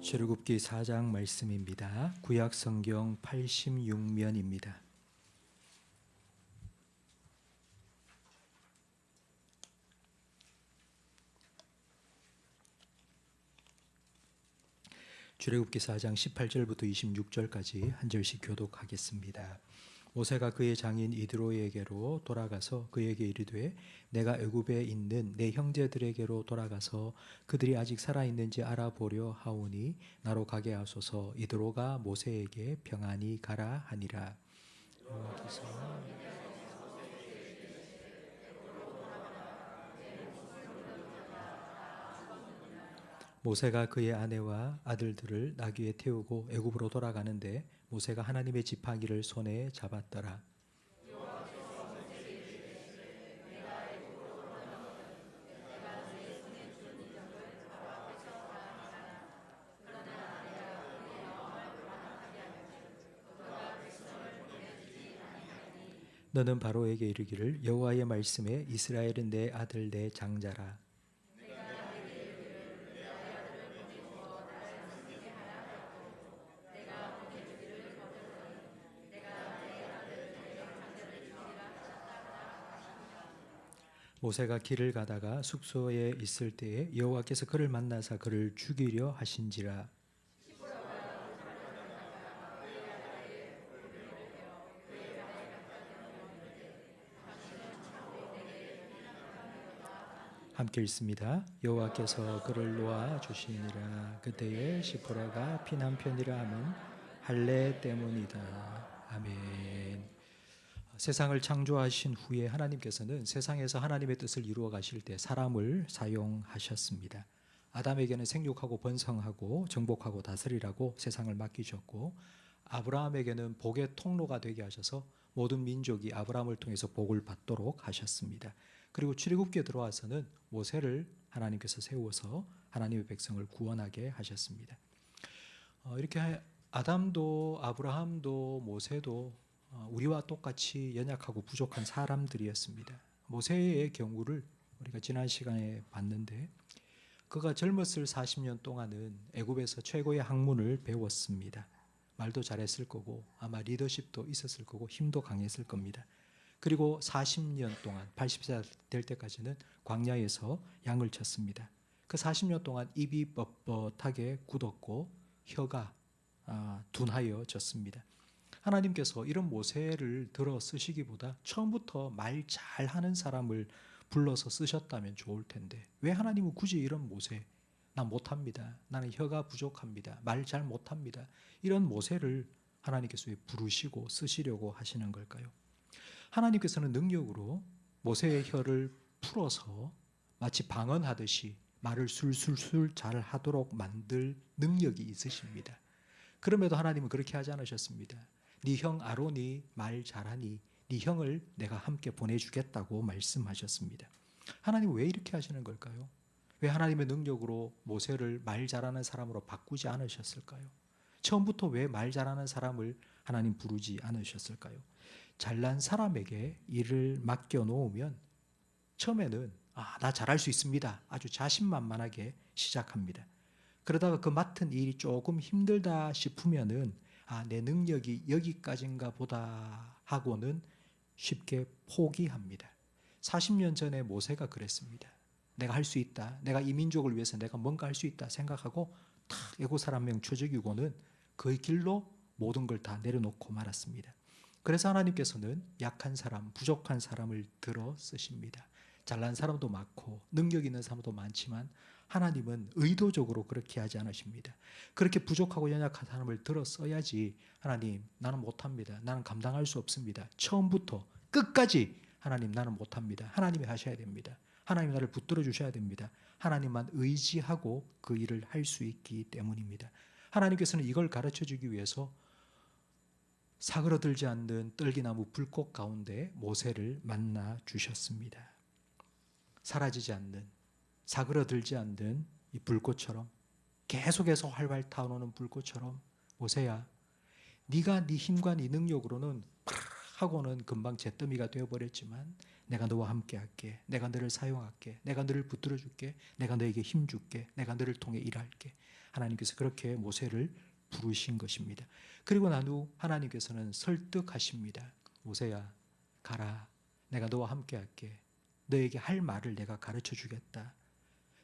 출애굽기 4장 말씀입니다. 구약 성경 86면입니다. 출애굽기 4장 18절부터 26절까지 한 절씩 교독하겠습니다. 모세가 그의 장인 이드로에게로 돌아가서 그에게 이르되 내가 애굽에 있는 내 형제들에게로 돌아가서 그들이 아직 살아있는지 알아보려 하오니 나로 가게 하소서. 이드로가 모세에게 평안히 가라 하니라. 여호와께서 모세가 그의 아내와 아들들을 나귀에 태우고 애굽으로 돌아가는데 모세가 하나님의 지팡이를 손에 잡았더라. 너는 바로에게 이르기를 여호와의 말씀에 이스라엘은 내 아들 내 장자라. 모세가 길을 가다가 숙소에 있을 때에 여호와께서 그를 만나사 그를 죽이려 하신지라. 함께 읽습니다. 여호와께서 그를 놓아 주시니라. 그때에 시포라가 피 남편이라 함은 할례 때문이다. 아멘. 세상을 창조하신 후에 하나님께서는 세상에서 하나님의 뜻을 이루어 가실 때 사람을 사용하셨습니다. 아담에게는 생육하고 번성하고 정복하고 다스리라고 세상을 맡기셨고, 아브라함에게는 복의 통로가 되게 하셔서 모든 민족이 아브라함을 통해서 복을 받도록 하셨습니다. 그리고 출애굽기에 들어와서는 모세를 하나님께서 세워서 하나님의 백성을 구원하게 하셨습니다. 이렇게 아담도 아브라함도 모세도 우리와 똑같이 연약하고 부족한 사람들이었습니다. 모세의 경우를 우리가 지난 시간에 봤는데, 그가 젊었을 40년 동안은 애굽에서 최고의 학문을 배웠습니다. 말도 잘했을 거고 아마 리더십도 있었을 거고 힘도 강했을 겁니다. 그리고 40년 동안 80세 될 때까지는 광야에서 양을 쳤습니다. 그 40년 동안 입이 뻣뻣하게 굳었고 혀가 둔하여졌습니다. 하나님께서 이런 모세를 들어 쓰시기보다 처음부터 말 잘하는 사람을 불러서 쓰셨다면 좋을 텐데, 왜 하나님은 굳이 이런 모세, 나 못합니다, 나는 혀가 부족합니다, 말 잘 못합니다, 이런 모세를 하나님께서 왜 부르시고 쓰시려고 하시는 걸까요? 하나님께서는 능력으로 모세의 혀를 풀어서 마치 방언하듯이 말을 술술술 잘 하도록 만들 능력이 있으십니다. 그럼에도 하나님은 그렇게 하지 않으셨습니다. 네 형 아론이 말 잘하니 네 형을 내가 함께 보내주겠다고 말씀하셨습니다. 하나님은 왜 이렇게 하시는 걸까요? 왜 하나님의 능력으로 모세를 말 잘하는 사람으로 바꾸지 않으셨을까요? 처음부터 왜 말 잘하는 사람을 하나님 부르지 않으셨을까요? 잘난 사람에게 일을 맡겨놓으면 처음에는 나 잘할 수 있습니다, 아주 자신만만하게 시작합니다. 그러다가 그 맡은 일이 조금 힘들다 싶으면은 내 능력이 여기까지인가 보다 하고는 쉽게 포기합니다. 40년 전에 모세가 그랬습니다. 내가 할 수 있다, 내가 이 민족을 위해서 내가 뭔가 할 수 있다 생각하고 탁 애국 사람 명 쳐죽이고는 그 길로 모든 걸 다 내려놓고 말았습니다. 그래서 하나님께서는 약한 사람, 부족한 사람을 들어 쓰십니다. 잘난 사람도 많고 능력 있는 사람도 많지만 하나님은 의도적으로 그렇게 하지 않으십니다. 그렇게 부족하고 연약한 사람을 들어 써야지, 하나님 나는 못합니다, 나는 감당할 수 없습니다, 처음부터 끝까지 하나님 나는 못합니다, 하나님이 하셔야 됩니다, 하나님 나를 붙들어 주셔야 됩니다, 하나님만 의지하고 그 일을 할 수 있기 때문입니다. 하나님께서는 이걸 가르쳐 주기 위해서 사그러들지 않는 떨기나무 불꽃 가운데 모세를 만나 주셨습니다. 사라지지 않는, 사그러들지 않는 이 불꽃처럼, 계속해서 활활 타오르는 불꽃처럼, 모세야, 네가 네 힘과 네 능력으로는 하고는 금방 잿더미가 되어버렸지만 내가 너와 함께 할게, 내가 너를 사용할게, 내가 너를 붙들어 줄게, 내가 너에게 힘 줄게, 내가 너를 통해 일할게. 하나님께서 그렇게 모세를 부르신 것입니다. 그리고 난 후 하나님께서는 설득하십니다. 모세야, 가라. 내가 너와 함께 할게. 너에게 할 말을 내가 가르쳐 주겠다.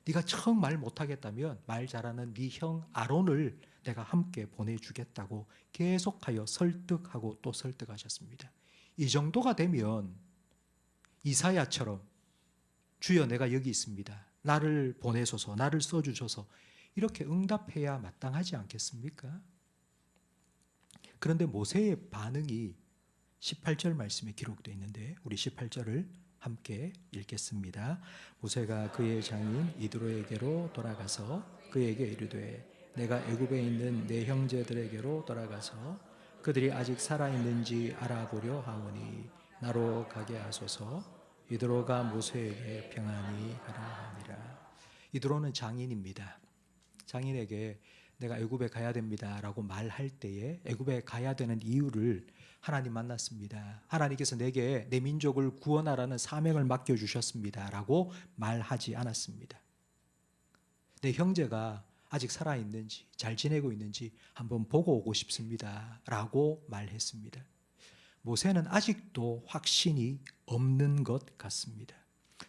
네가 청 말 못하겠다면 말 잘하는 네 형 아론을 내가 함께 보내주겠다고 계속하여 설득하고 또 설득하셨습니다. 이 정도가 되면 이사야처럼 주여 내가 여기 있습니다. 나를 보내소서, 나를 써주셔서 이렇게 응답해야 마땅하지 않겠습니까? 그런데 모세의 반응이 18절 말씀에 기록되어 있는데 우리 18절을 함께 읽겠습니다. 모세가 그의 장인 이드로에게로 돌아가서 그에게 이르되 내가 애굽에 있는 내 형제들에게로 돌아가서 그들이 아직 살아있는지 알아보려 하오니 나로 가게 하소서. 이드로가 모세에게 평안히 가라 하니라. 이드로는 장인입니다. 장인에게 내가 애굽에 가야 됩니다라고 말할 때에 애굽에 가야 되는 이유를 하나님 만났습니다. 하나님께서 내게 내 민족을 구원하라는 사명을 맡겨주셨습니다라고 말하지 않았습니다. 내 형제가 아직 살아있는지 잘 지내고 있는지 한번 보고 오고 싶습니다라고 말했습니다. 모세는 아직도 확신이 없는 것 같습니다.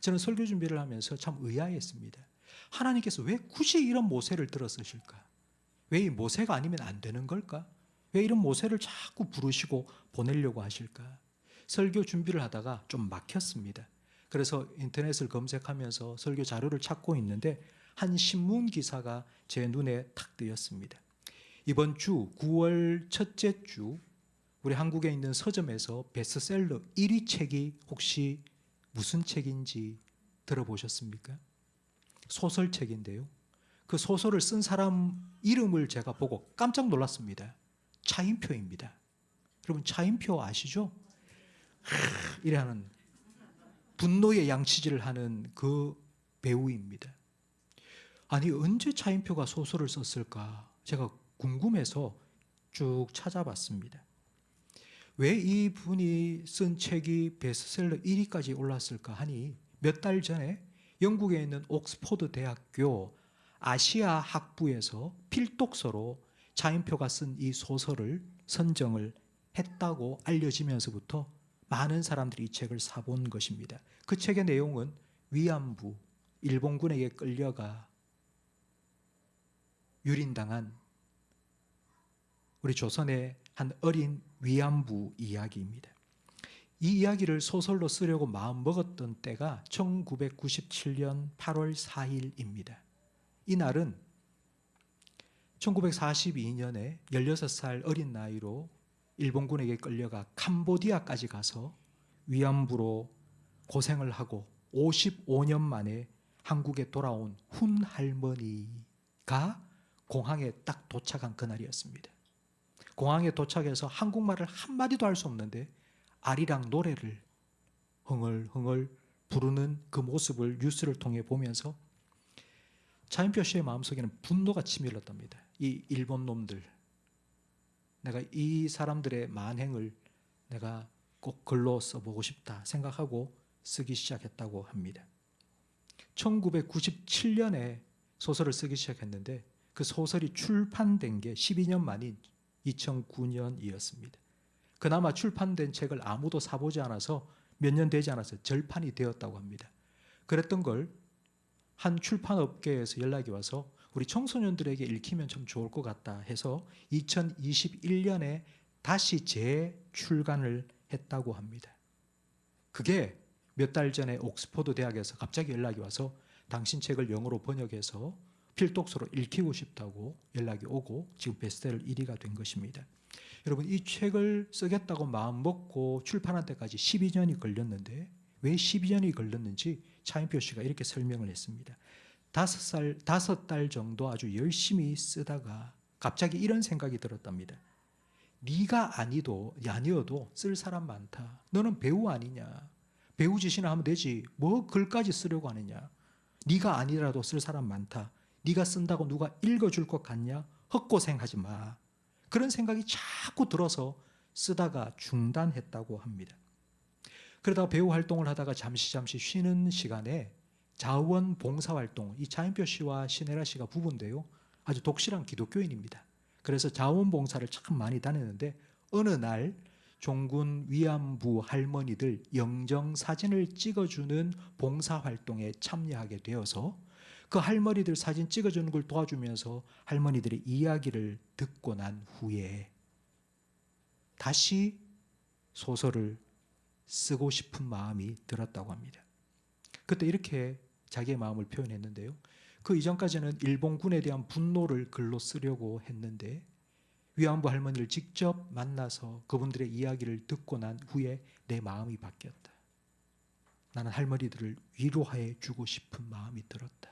저는 설교 준비를 하면서 참 의아했습니다. 하나님께서 왜 굳이 이런 모세를 들어 쓰실까? 왜 이 모세가 아니면 안 되는 걸까? 왜 이런 모세를 자꾸 부르시고 보내려고 하실까? 설교 준비를 하다가 좀 막혔습니다. 그래서 인터넷을 검색하면서 설교 자료를 찾고 있는데 한 신문 기사가 제 눈에 탁 뜨였습니다. 이번 주 9월 첫째 주 우리 한국에 있는 서점에서 베스트셀러 1위 책이 혹시 무슨 책인지 들어보셨습니까? 소설책인데요. 그 소설을 쓴 사람 이름을 제가 보고 깜짝 놀랐습니다. 차인표입니다. 여러분 차인표 아시죠? 이래 하는 분노의 양치질을 하는 그 배우입니다. 아니 언제 차인표가 소설을 썼을까? 제가 궁금해서 쭉 찾아봤습니다. 왜 이분이 쓴 책이 베스트셀러 1위까지 올랐을까 하니 몇 달 전에 영국에 있는 옥스포드 대학교 아시아 학부에서 필독서로 차인표가 쓴 이 소설을 선정을 했다고 알려지면서부터 많은 사람들이 이 책을 사본 것입니다. 그 책의 내용은 위안부, 일본군에게 끌려가 유린당한 우리 조선의 한 어린 위안부 이야기입니다. 이 이야기를 소설로 쓰려고 마음먹었던 때가 1997년 8월 4일입니다. 이날은 1942년에 16살 어린 나이로 일본군에게 끌려가 캄보디아까지 가서 위안부로 고생을 하고 55년 만에 한국에 돌아온 훈 할머니가 공항에 딱 도착한 그날이었습니다. 공항에 도착해서 한국말을 한마디도 할 수 없는데 아리랑 노래를 흥얼흥얼 부르는 그 모습을 뉴스를 통해 보면서 차인표 씨의 마음속에는 분노가 치밀었답니다. 이 일본 놈들, 내가 이 사람들의 만행을 내가 꼭 글로 써보고 싶다 생각하고 쓰기 시작했다고 합니다. 1997년에 소설을 쓰기 시작했는데 그 소설이 출판된 게 12년 만인 2009년이었습니다. 그나마 출판된 책을 아무도 사보지 않아서 몇 년 되지 않아서 절판이 되었다고 합니다. 그랬던 걸 한 출판업계에서 연락이 와서 우리 청소년들에게 읽히면 참 좋을 것 같다 해서 2021년에 다시 재출간을 했다고 합니다. 그게 몇 달 전에 옥스퍼드 대학에서 갑자기 연락이 와서 당신 책을 영어로 번역해서 필독서로 읽히고 싶다고 연락이 오고 지금 베스트셀러 1위가 된 것입니다. 여러분 이 책을 쓰겠다고 마음먹고 출판한 때까지 12년이 걸렸는데 왜 12년이 걸렸는지 차인표 씨가 이렇게 설명을 했습니다. 5달 정도 아주 열심히 쓰다가 갑자기 이런 생각이 들었답니다. 네가 아니어도 쓸 사람 많다. 너는 배우 아니냐. 배우 짓이나 하면 되지. 뭐 글까지 쓰려고 하느냐. 네가 아니라도 쓸 사람 많다. 네가 쓴다고 누가 읽어줄 것 같냐? 헛고생하지 마. 그런 생각이 자꾸 들어서 쓰다가 중단했다고 합니다. 그러다가 배우 활동을 하다가 잠시 쉬는 시간에 자원 봉사활동, 이 차인표 씨와 신혜라 씨가 부부인데요. 아주 독실한 기독교인입니다. 그래서 자원봉사를 참 많이 다녔는데 어느 날 종군 위안부 할머니들 영정 사진을 찍어주는 봉사활동에 참여하게 되어서 그 할머니들 사진 찍어주는 걸 도와주면서 할머니들의 이야기를 듣고 난 후에 다시 소설을 쓰고 싶은 마음이 들었다고 합니다. 그때 이렇게 자기의 마음을 표현했는데요. 그 이전까지는 일본군에 대한 분노를 글로 쓰려고 했는데 위안부 할머니를 직접 만나서 그분들의 이야기를 듣고 난 후에 내 마음이 바뀌었다. 나는 할머니들을 위로해 주고 싶은 마음이 들었다.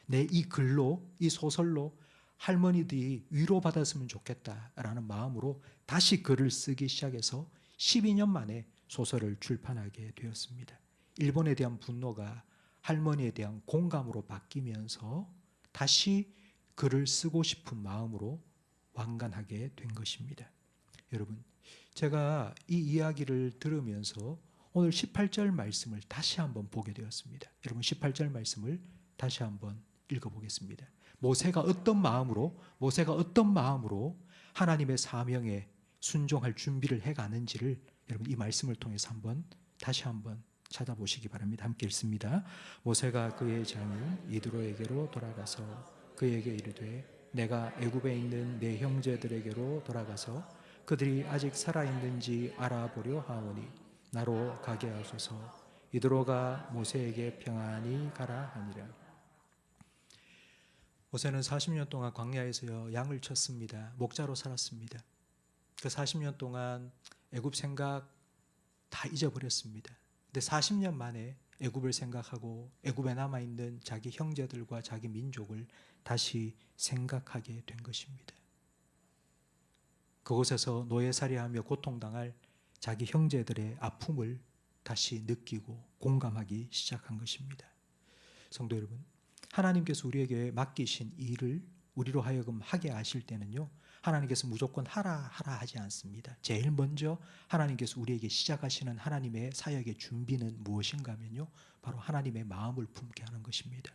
내 이 글로, 이 소설로 할머니들이 위로받았으면 좋겠다라는 마음으로 다시 글을 쓰기 시작해서 12년 만에 소설을 출판하게 되었습니다. 일본에 대한 분노가 할머니에 대한 공감으로 바뀌면서 다시 글을 쓰고 싶은 마음으로 완간하게 된 것입니다. 여러분, 제가 이 이야기를 들으면서 오늘 18절 말씀을 다시 한번 보게 되었습니다. 여러분, 18절 말씀을 다시 한번 읽어보겠습니다. 모세가 어떤 마음으로 하나님의 사명에 순종할 준비를 해가는지를 여러분 이 말씀을 통해서 다시 한번 찾아보시기 바랍니다. 함께 읽습니다. 모세가 그의 장인 이드로에게로 돌아가서 그에게 이르되 내가 애굽에 있는 내 형제들에게로 돌아가서 그들이 아직 살아있는지 알아보려 하오니 나로 가게 하소서. 이드로가 모세에게 평안히 가라 하니라. 모세는 40년 동안 광야에서 양을 쳤습니다. 목자로 살았습니다. 그 40년 동안 애굽 생각 다 잊어버렸습니다. 근데 40년 만에 애굽을 생각하고 애굽에 남아있는 자기 형제들과 자기 민족을 다시 생각하게 된 것입니다. 그곳에서 노예살이하며 고통당할 자기 형제들의 아픔을 다시 느끼고 공감하기 시작한 것입니다. 성도 여러분, 하나님께서 우리에게 맡기신 일을 우리로 하여금 하게 하실 때는요, 하나님께서 무조건 하라 하지 않습니다. 제일 먼저 하나님께서 우리에게 시작하시는 하나님의 사역의 준비는 무엇인가 하면요, 바로 하나님의 마음을 품게 하는 것입니다.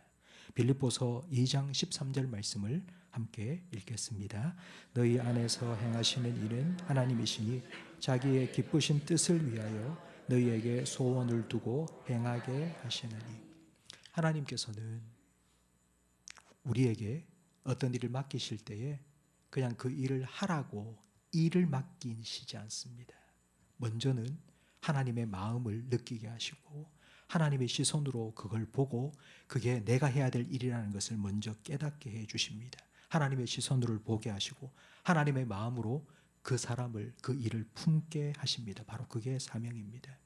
빌립보서 2장 13절 말씀을 함께 읽겠습니다. 너희 안에서 행하시는 일은 하나님이시니 자기의 기쁘신 뜻을 위하여 너희에게 소원을 두고 행하게 하시느니. 하나님께서는 우리에게 어떤 일을 맡기실 때에 그냥 그 일을 하라고 일을 맡기시지 않습니다. 먼저는 하나님의 마음을 느끼게 하시고 하나님의 시선으로 그걸 보고 그게 내가 해야 될 일이라는 것을 먼저 깨닫게 해 주십니다. 하나님의 시선으로 보게 하시고 하나님의 마음으로 그 사람을, 그 일을 품게 하십니다. 바로 그게 사명입니다.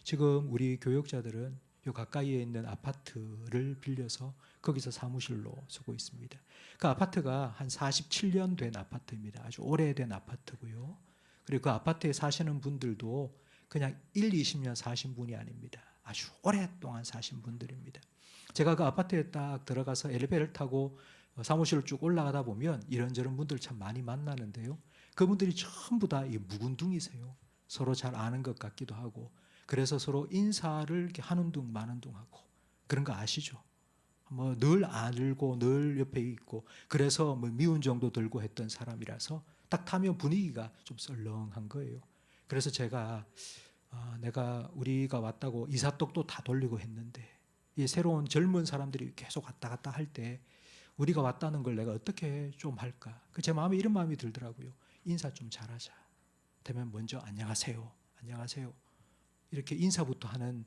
지금 우리 교역자들은 요 가까이에 있는 아파트를 빌려서 거기서 사무실로 쓰고 있습니다. 그 아파트가 한 47년 된 아파트입니다. 아주 오래된 아파트고요. 그리고 그 아파트에 사시는 분들도 그냥 20년 사신 분이 아닙니다. 아주 오랫동안 사신 분들입니다. 제가 그 아파트에 딱 들어가서 엘리베이터를 타고 사무실을 쭉 올라가다 보면 이런저런 분들 참 많이 만나는데요. 그분들이 전부 다 묵은둥이세요. 서로 잘 아는 것 같기도 하고, 그래서 서로 인사를 이렇게 하는 둥 마는 둥 하고, 그런 거 아시죠? 뭐 늘 알고 늘 옆에 있고, 그래서 뭐 미운 정도 들고 했던 사람이라서 딱 타면 분위기가 좀 썰렁한 거예요. 그래서 제가 우리가 왔다고 이삿떡도 다 돌리고 했는데, 이 새로운 젊은 사람들이 계속 왔다 갔다 할 때 우리가 왔다는 걸 내가 어떻게 좀 할까? 제 마음에 이런 마음이 들더라고요. 인사 좀 잘하자. 되면 먼저 안녕하세요, 안녕하세요, 이렇게 인사부터 하는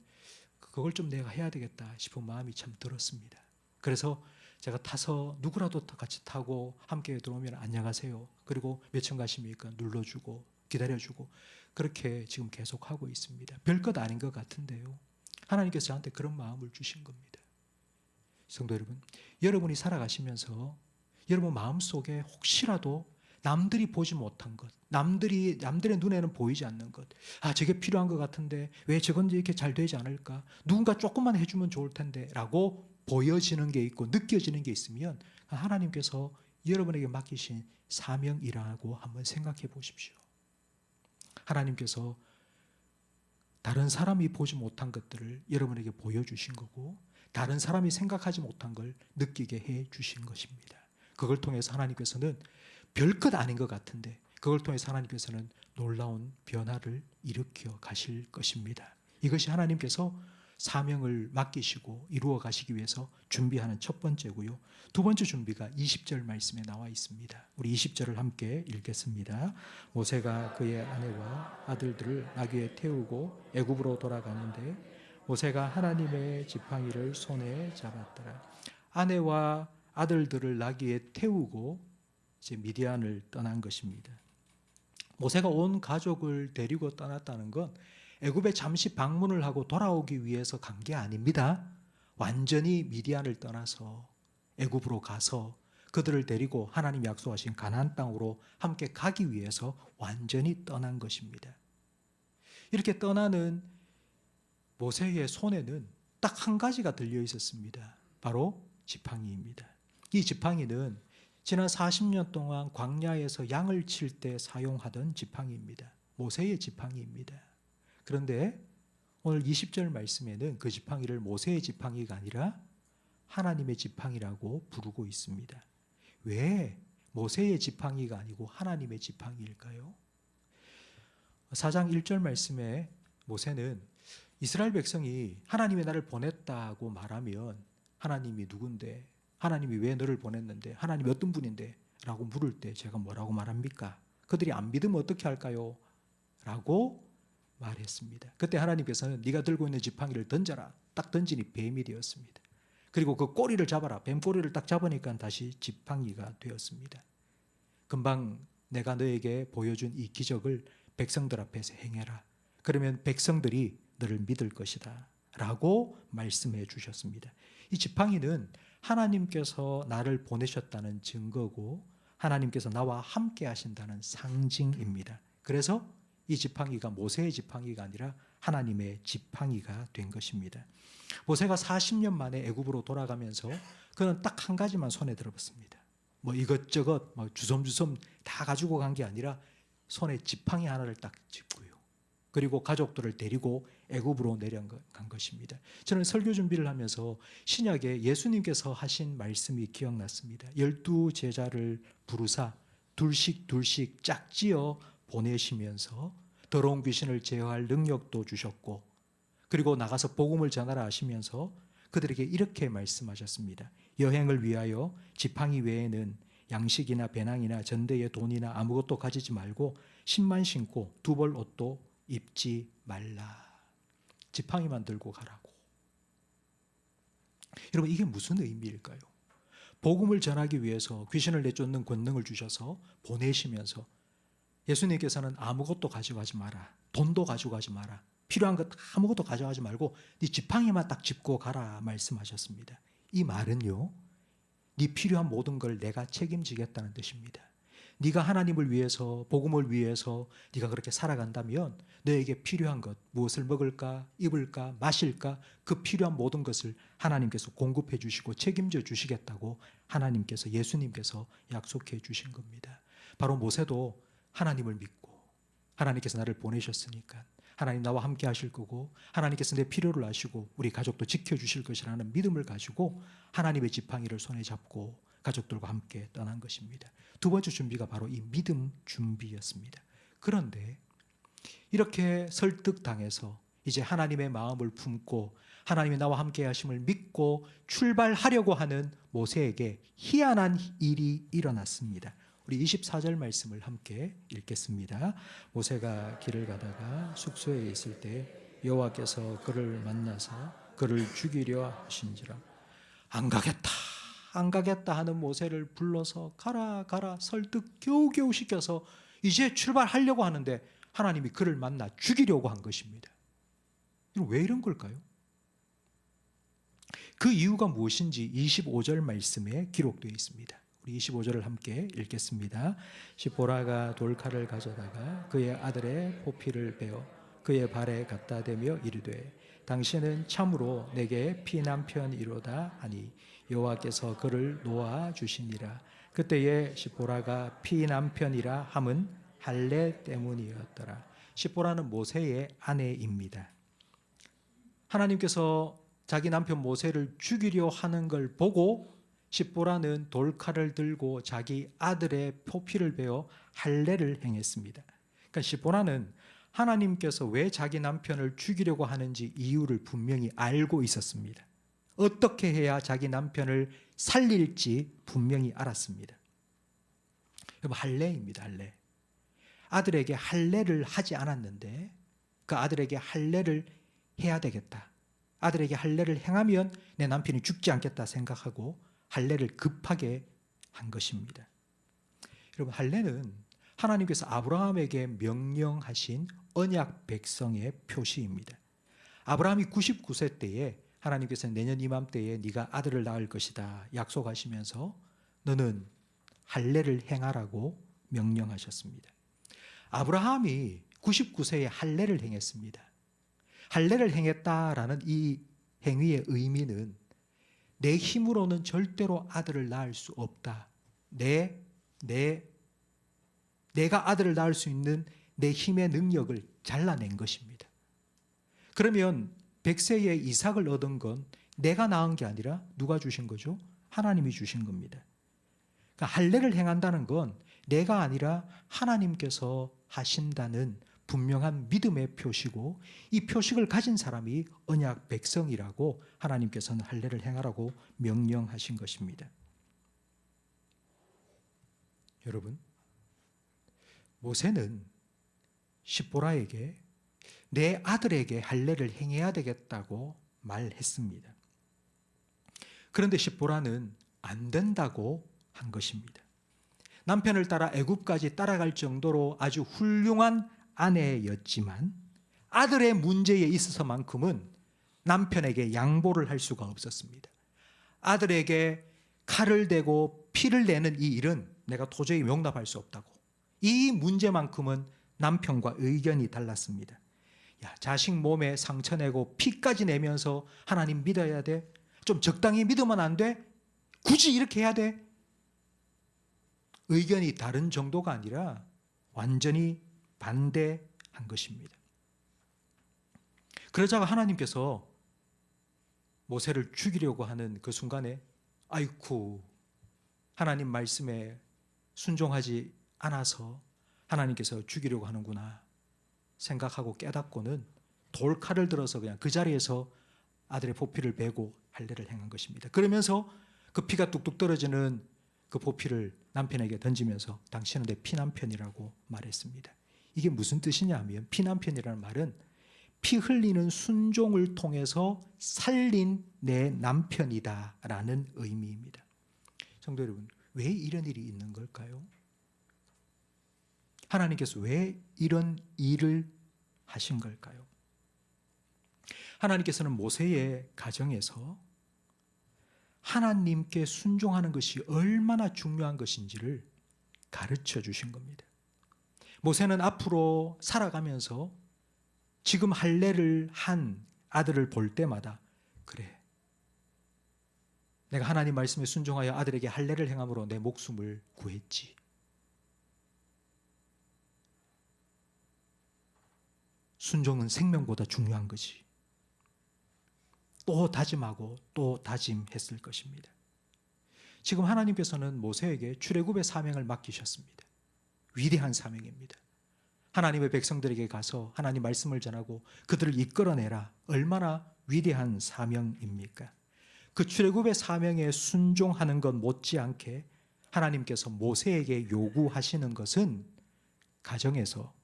그걸 좀 내가 해야 되겠다 싶은 마음이 참 들었습니다. 그래서 제가 타서 누구라도 같이 타고 함께 들어오면 안녕하세요, 그리고 몇 층 가십니까 눌러주고 기다려주고, 그렇게 지금 계속하고 있습니다. 별것 아닌 것 같은데요, 하나님께서 저한테 그런 마음을 주신 겁니다. 성도 여러분, 여러분이 살아가시면서 여러분 마음속에 혹시라도 남들이 보지 못한 것, 남들의 눈에는 보이지 않는 것, 저게 필요한 것 같은데 왜 저건 이렇게 잘 되지 않을까, 누군가 조금만 해주면 좋을 텐데 라고 보여지는 게 있고 느껴지는 게 있으면 하나님께서 여러분에게 맡기신 사명이라고 한번 생각해 보십시오. 하나님께서 다른 사람이 보지 못한 것들을 여러분에게 보여주신 거고, 다른 사람이 생각하지 못한 걸 느끼게 해 주신 것입니다. 그걸 통해서 하나님께서는 별것 아닌 것 같은데 그걸 통해서 하나님께서는 놀라운 변화를 일으켜 가실 것입니다. 이것이 하나님께서 사명을 맡기시고 이루어 가시기 위해서 준비하는 첫 번째고요. 두 번째 준비가 20절 말씀에 나와 있습니다. 우리 20절을 함께 읽겠습니다. 모세가 그의 아내와 아들들을 나귀에 태우고 애굽으로 돌아가는데 모세가 하나님의 지팡이를 손에 잡았더라. 아내와 아들들을 나귀에 태우고 이제 미디안을 떠난 것입니다. 모세가 온 가족을 데리고 떠났다는 건 애굽에 잠시 방문을 하고 돌아오기 위해서 간 게 아닙니다. 완전히 미디안을 떠나서 애굽으로 가서 그들을 데리고 하나님 약속하신 가나안 땅으로 함께 가기 위해서 완전히 떠난 것입니다. 이렇게 떠나는 모세의 손에는 딱 한 가지가 들려 있었습니다. 바로 지팡이입니다. 이 지팡이는 지난 40년 동안 광야에서 양을 칠 때 사용하던 지팡이입니다. 모세의 지팡이입니다. 그런데 오늘 20절 말씀에는 그 지팡이를 모세의 지팡이가 아니라 하나님의 지팡이라고 부르고 있습니다. 왜 모세의 지팡이가 아니고 하나님의 지팡이일까요? 4장 1절 말씀에 모세는 이스라엘 백성이 하나님이 나를 보냈다고 말하면 하나님이 누군데, 하나님이 왜 너를 보냈는데, 하나님이 어떤 분인데 라고 물을 때 제가 뭐라고 말합니까? 그들이 안 믿으면 어떻게 할까요? 라고 말했습니다. 그때 하나님께서는 네가 들고 있는 지팡이를 던져라. 딱 던지니 뱀이 되었습니다. 그리고 그 꼬리를 잡아라. 뱀 꼬리를 딱 잡으니까 다시 지팡이가 되었습니다. 금방 내가 너에게 보여준 이 기적을 백성들 앞에서 행해라. 그러면 백성들이 너를 믿을 것이다. 라고 말씀해 주셨습니다. 이 지팡이는 하나님께서 나를 보내셨다는 증거고 하나님께서 나와 함께 하신다는 상징입니다. 그래서 이 지팡이가 모세의 지팡이가 아니라 하나님의 지팡이가 된 것입니다. 모세가 40년 만에 애굽으로 돌아가면서 그는 딱 한 가지만 손에 들어봤습니다. 뭐 이것저것 주섬주섬 다 가지고 간 게 아니라 손에 지팡이 하나를 딱 짚고요. 그리고 가족들을 데리고 애굽으로 내려간 것입니다. 저는 설교 준비를 하면서 신약에 예수님께서 하신 말씀이 기억났습니다. 12 제자를 부르사 둘씩 짝지어 보내시면서 더러운 귀신을 제어할 능력도 주셨고 그리고 나가서 복음을 전하라 하시면서 그들에게 이렇게 말씀하셨습니다. 여행을 위하여 지팡이 외에는 양식이나 배낭이나 전대의 돈이나 아무것도 가지지 말고 신만 신고 두 벌 옷도 입지 말라. 지팡이만 들고 가라고. 여러분 이게 무슨 의미일까요? 복음을 전하기 위해서 귀신을 내쫓는 권능을 주셔서 보내시면서 예수님께서는 아무것도 가져가지 마라. 돈도 가져가지 마라. 필요한 것 아무것도 가져가지 말고 네 지팡이만 딱 짚고 가라 말씀하셨습니다. 이 말은요. 네 필요한 모든 걸 내가 책임지겠다는 뜻입니다. 네가 하나님을 위해서 복음을 위해서 네가 그렇게 살아간다면 너에게 필요한 것 무엇을 먹을까 입을까 마실까 그 필요한 모든 것을 하나님께서 공급해 주시고 책임져 주시겠다고 하나님께서 예수님께서 약속해 주신 겁니다. 바로 모세도 하나님을 믿고 하나님께서 나를 보내셨으니까 하나님 나와 함께 하실 거고 하나님께서 내 필요를 아시고 우리 가족도 지켜주실 것이라는 믿음을 가지고 하나님의 지팡이를 손에 잡고 가족들과 함께 떠난 것입니다. 두 번째 준비가 바로 이 믿음 준비였습니다. 그런데 이렇게 설득당해서 이제 하나님의 마음을 품고 하나님이 나와 함께 하심을 믿고 출발하려고 하는 모세에게 희한한 일이 일어났습니다. 우리 24절 말씀을 함께 읽겠습니다. 모세가 길을 가다가 숙소에 있을 때 여호와께서 그를 만나서 그를 죽이려 하신지라. 안 가겠다 하는 모세를 불러서 가라 설득 겨우겨우 시켜서 이제 출발하려고 하는데 하나님이 그를 만나 죽이려고 한 것입니다. 왜 이런 걸까요? 그 이유가 무엇인지 25절 말씀에 기록되어 있습니다. 우리 25절을 함께 읽겠습니다. 시보라가 돌칼을 가져다가 그의 아들의 포피를 베어 그의 발에 갖다 대며 이르되 당신은 참으로 내게 피난편이로다 하니 여호와께서 그를 놓아 주시니라. 그때에 시보라가 피난편이라 함은 할례 때문이었더라. 시보라는 모세의 아내입니다. 하나님께서 자기 남편 모세를 죽이려 하는 걸 보고 십보라는 돌칼을 들고 자기 아들의 포피를 베어 할례를 행했습니다. 그러니까 십보라는 하나님께서 왜 자기 남편을 죽이려고 하는지 이유를 분명히 알고 있었습니다. 어떻게 해야 자기 남편을 살릴지 분명히 알았습니다. 여러분, 할례입니다. 할례. 아들에게 할례를 하지 않았는데 그 아들에게 할례를 해야 되겠다. 아들에게 할례를 행하면 내 남편이 죽지 않겠다 생각하고 할례를 급하게 한 것입니다. 여러분, 할례는 하나님께서 아브라함에게 명령하신 언약 백성의 표시입니다. 아브라함이 99세 때에 하나님께서 내년 이맘때에 네가 아들을 낳을 것이다 약속하시면서 너는 할례를 행하라고 명령하셨습니다. 아브라함이 99세에 할례를 행했습니다. 할례를 행했다라는 이 행위의 의미는 내 힘으로는 절대로 아들을 낳을 수 없다. 내가 아들을 낳을 수 있는 내 힘의 능력을 잘라낸 것입니다. 그러면 100세에 이삭을 얻은 건 내가 낳은 게 아니라 누가 주신 거죠? 하나님이 주신 겁니다. 그러니까 할례를 행한다는 건 내가 아니라 하나님께서 하신다는 분명한 믿음의 표시고 이 표식을 가진 사람이 언약 백성이라고 하나님께서는 할례를 행하라고 명령하신 것입니다. 여러분, 모세는 십보라에게 내 아들에게 할례를 행해야 되겠다고 말했습니다. 그런데 십보라는 안 된다고 한 것입니다. 남편을 따라 애굽까지 따라갈 정도로 아주 훌륭한 아내였지만 아들의 문제에 있어서만큼은 남편에게 양보를 할 수가 없었습니다. 아들에게 칼을 대고 피를 내는 이 일은 내가 도저히 용납할 수 없다고. 이 문제만큼은 남편과 의견이 달랐습니다. 야, 자식 몸에 상처 내고 피까지 내면서 하나님 믿어야 돼? 좀 적당히 믿으면 안 돼? 굳이 이렇게 해야 돼? 의견이 다른 정도가 아니라 완전히 반대한 것입니다. 그러자가 하나님께서 모세를 죽이려고 하는 그 순간에 아이쿠, 하나님 말씀에 순종하지 않아서 하나님께서 죽이려고 하는구나 생각하고 깨닫고는 돌칼을 들어서 그냥 그 자리에서 아들의 포피를 베고 할례를 행한 것입니다. 그러면서 그 피가 뚝뚝 떨어지는 그 포피를 남편에게 던지면서 당신은 내 피남편이라고 말했습니다. 이게 무슨 뜻이냐 하면 피남편이라는 말은 피 흘리는 순종을 통해서 살린 내 남편이다라는 의미입니다. 성도 여러분, 왜 이런 일이 있는 걸까요? 하나님께서 왜 이런 일을 하신 걸까요? 하나님께서는 모세의 가정에서 하나님께 순종하는 것이 얼마나 중요한 것인지를 가르쳐 주신 겁니다. 모세는 앞으로 살아가면서 지금 할례를 한 아들을 볼 때마다 그래, 내가 하나님 말씀에 순종하여 아들에게 할례를 행함으로 내 목숨을 구했지. 순종은 생명보다 중요한 거지. 또 다짐하고 또 다짐했을 것입니다. 지금 하나님께서는 모세에게 출애굽의 사명을 맡기셨습니다. 위대한 사명입니다. 하나님의 백성들에게 가서 하나님 말씀을 전하고 그들을 이끌어내라. 얼마나 위대한 사명입니까? 그 출애굽의 사명에 순종하는 것 못지않게 하나님께서 모세에게 요구하시는 것은 가정에서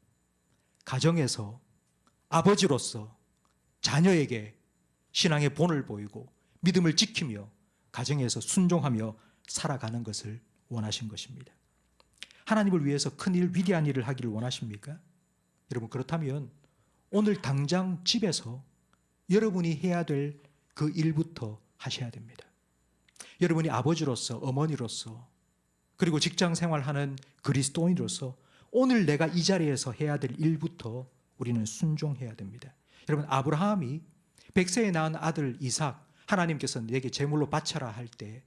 아버지로서 자녀에게 신앙의 본을 보이고 믿음을 지키며 가정에서 순종하며 살아가는 것을 원하신 것입니다. 하나님을 위해서 큰일, 위대한 일을 하기를 원하십니까? 여러분, 그렇다면 오늘 당장 집에서 여러분이 해야 될 그 일부터 하셔야 됩니다. 여러분이 아버지로서, 어머니로서, 그리고 직장 생활하는 그리스도인으로서 오늘 내가 이 자리에서 해야 될 일부터 우리는 순종해야 됩니다. 여러분, 아브라함이 100세에 낳은 아들 이삭, 하나님께서 내게 제물로 바쳐라 할 때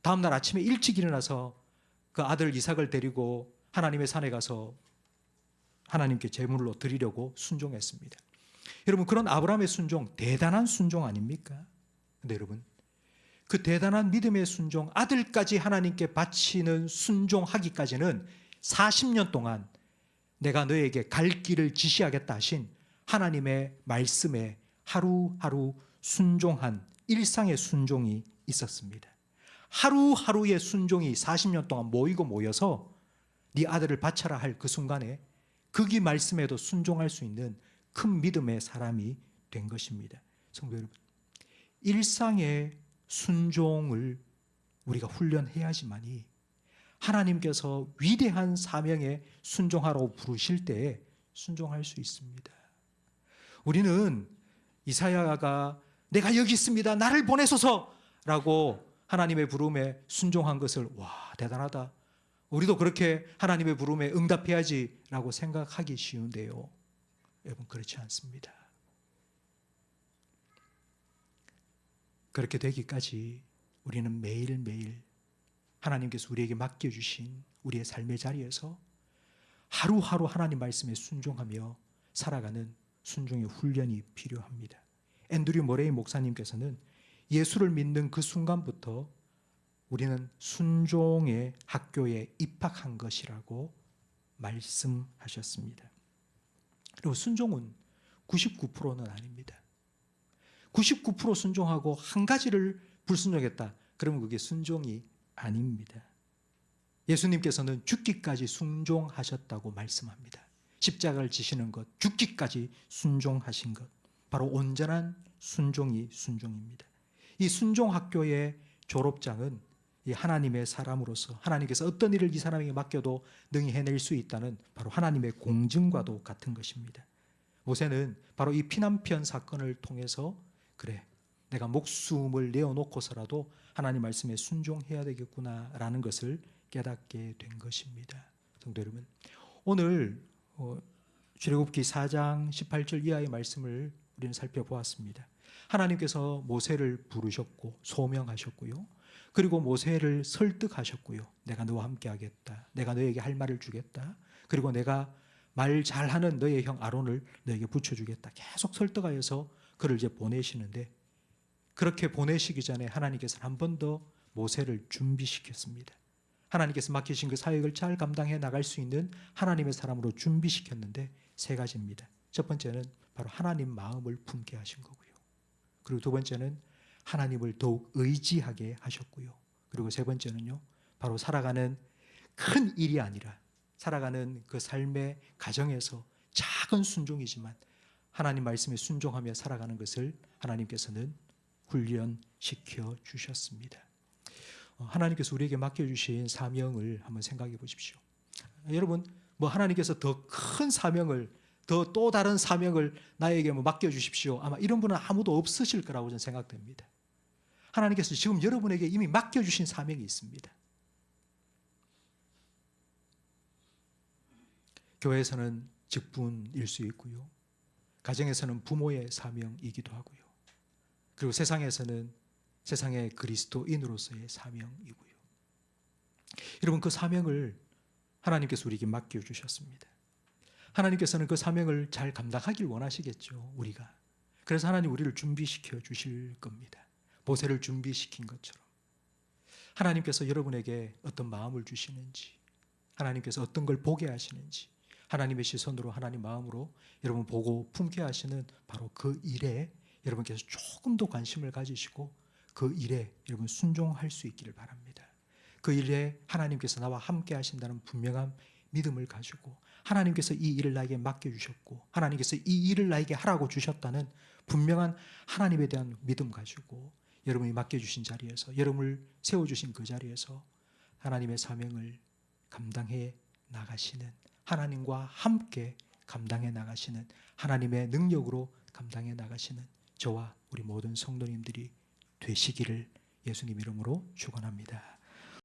다음날 아침에 일찍 일어나서 그 아들 이삭을 데리고 하나님의 산에 가서 하나님께 제물로 드리려고 순종했습니다. 여러분, 그런 아브라함의 순종, 대단한 순종 아닙니까? 근데 여러분, 그 대단한 믿음의 순종, 아들까지 하나님께 바치는 순종하기까지는 40년 동안 내가 너에게 갈 길을 지시하겠다 하신 하나님의 말씀에 하루하루 순종한 일상의 순종이 있었습니다. 하루하루의 순종이 40년 동안 모이고 모여서 네 아들을 바쳐라 할 그 순간에 거기 말씀에도 순종할 수 있는 큰 믿음의 사람이 된 것입니다. 성도 여러분, 일상의 순종을 우리가 훈련해야지만이 하나님께서 위대한 사명에 순종하라고 부르실 때에 순종할 수 있습니다. 우리는 이사야가 내가 여기 있습니다, 나를 보내소서 라고 하나님의 부름에 순종한 것을 와 대단하다, 우리도 그렇게 하나님의 부름에 응답해야지 라고 생각하기 쉬운데요, 여러분 그렇지 않습니다. 그렇게 되기까지 우리는 매일매일 하나님께서 우리에게 맡겨주신 우리의 삶의 자리에서 하루하루 하나님 말씀에 순종하며 살아가는 순종의 훈련이 필요합니다. 앤드류 머레이 목사님께서는 예수를 믿는 그 순간부터 우리는 순종의 학교에 입학한 것이라고 말씀하셨습니다. 그리고 순종은 99%는 아닙니다. 99% 순종하고 한 가지를 불순종했다, 그러면 그게 순종이 아닙니다. 예수님께서는 죽기까지 순종하셨다고 말씀합니다. 십자가를 지시는 것, 죽기까지 순종하신 것, 바로 온전한 순종이 순종입니다. 이 순종학교의 졸업장은 이 하나님의 사람으로서 하나님께서 어떤 일을 이 사람에게 맡겨도 능히 해낼 수 있다는 바로 하나님의 공증과도 같은 것입니다. 모세는 바로 이 피난편 사건을 통해서 그래, 내가 목숨을 내어놓고서라도 하나님 말씀에 순종해야 되겠구나라는 것을 깨닫게 된 것입니다. 성도 여러분, 오늘 출애굽기 4장 18절 이하의 말씀을 우리는 살펴보았습니다. 하나님께서 모세를 부르셨고 소명하셨고요, 그리고 모세를 설득하셨고요, 내가 너와 함께 하겠다, 내가 너에게 할 말을 주겠다, 그리고 내가 말 잘하는 너의 형 아론을 너에게 붙여주겠다, 계속 설득하여서 그를 이제 보내시는데, 그렇게 보내시기 전에 하나님께서는 한 번 더 모세를 준비시켰습니다. 하나님께서 맡기신 그 사역을 잘 감당해 나갈 수 있는 하나님의 사람으로 준비시켰는데 세 가지입니다. 첫 번째는 바로 하나님 마음을 품게 하신 거고요, 그리고 두 번째는 하나님을 더욱 의지하게 하셨고요, 그리고 세 번째는요, 바로 살아가는 큰 일이 아니라 살아가는 그 삶의 가정에서 작은 순종이지만 하나님 말씀에 순종하며 살아가는 것을 하나님께서는 훈련시켜 주셨습니다. 하나님께서 우리에게 맡겨주신 사명을 한번 생각해 보십시오. 여러분, 하나님께서 더 큰 사명을, 또 다른 사명을 나에게 맡겨주십시오, 아마 이런 분은 아무도 없으실 거라고 저는 생각됩니다. 하나님께서 지금 여러분에게 이미 맡겨주신 사명이 있습니다. 교회에서는 직분일 수 있고요, 가정에서는 부모의 사명이기도 하고요, 그리고 세상에서는 세상의 그리스도인으로서의 사명이고요. 여러분, 그 사명을 하나님께서 우리에게 맡겨주셨습니다. 하나님께서는 그 사명을 잘 감당하길 원하시겠죠, 우리가. 그래서 하나님 우리를 준비시켜 주실 겁니다. 모세를 준비시킨 것처럼 하나님께서 여러분에게 어떤 마음을 주시는지, 하나님께서 어떤 걸 보게 하시는지, 하나님의 시선으로, 하나님 마음으로 여러분 보고 품게 하시는 바로 그 일에 여러분께서 조금 더 관심을 가지시고 그 일에 여러분 순종할 수 있기를 바랍니다. 그 일에 하나님께서 나와 함께 하신다는 분명한 믿음을 가지고, 하나님께서 이 일을 나에게 맡겨주셨고 하나님께서 이 일을 나에게 하라고 주셨다는 분명한 하나님에 대한 믿음 가지고 여러분이 맡겨주신 자리에서, 여러분을 세워주신 그 자리에서 하나님의 사명을 감당해 나가시는, 하나님과 함께 감당해 나가시는, 하나님의 능력으로 감당해 나가시는 저와 우리 모든 성도님들이 되시기를 예수님 이름으로 축원합니다.